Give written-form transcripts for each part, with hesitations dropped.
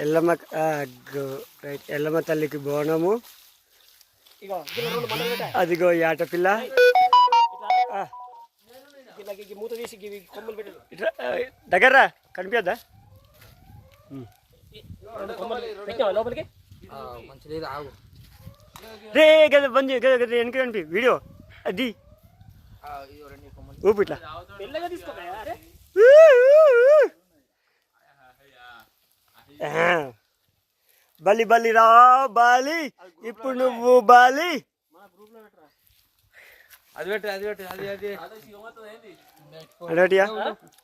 Yellamma right Yellamma తల్లికి బోనము. అదిగో ఈ ఆటపిల్ల దగ్గర కనిపించద్దా రే కదా బంద్ వెనక కనిపి వీడియో అది ఊపు ఇట్లా బలి బలి రా బాలి ఇప్పుడు నువ్వు బాలి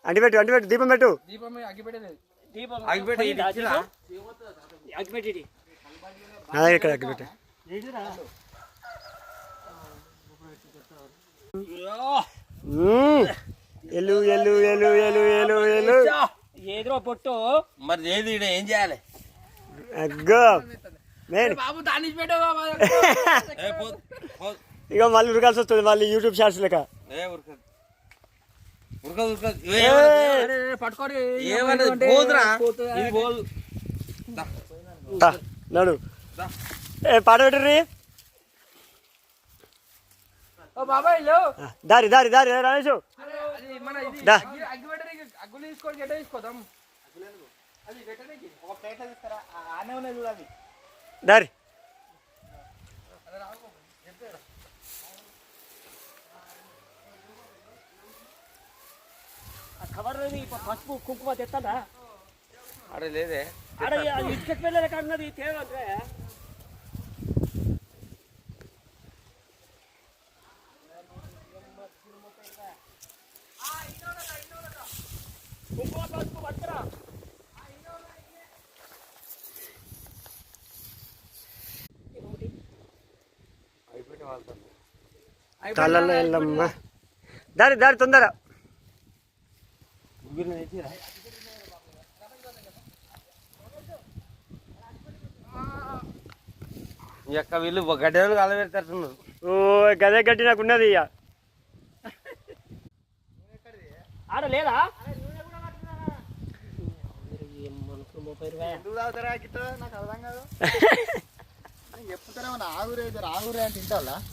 అంటి పెట్టు దీపం పెట్టు ఇక్కడ అగ్గి పెట్టు ఎల్లు ఎల్లు ఎల్లు ఎల్లు ఎల్లు ఎల్లు ఏదో పొట్టు మరి ఏది ఏం చేయాలి అగ్గో ఇక మళ్ళీ ఉరకాల్సి వస్తుంది మళ్ళీ యూట్యూబ్ షార్ట్స్ లెక్క నడు పాట పెట్టర్రీ దారి దారి దారి రాజేషు దారి పసుపు కుంకుమ తెస్తాడా అరే లేదే అరే ఇటుకకి వెళ్ళే కన్నది తేవంటే కుంకుమ పసుపు పట్టుకురా కళ్ళల్లో వెళ్ళమ్మా దారి దారి తొందర ఇక వీళ్ళు గడ్డ కాల పెడతారు. ఓ గదే గడ్డి నాకు ఉన్నది ఇక ఆడ లేదా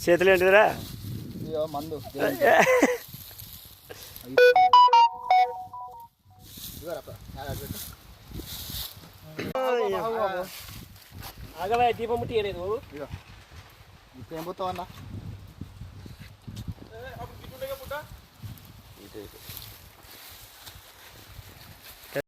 చేతులు ఏంటిదిరా మందు ఆగవే దీపం ముట్టి లేదు ఏం పోతావన్నా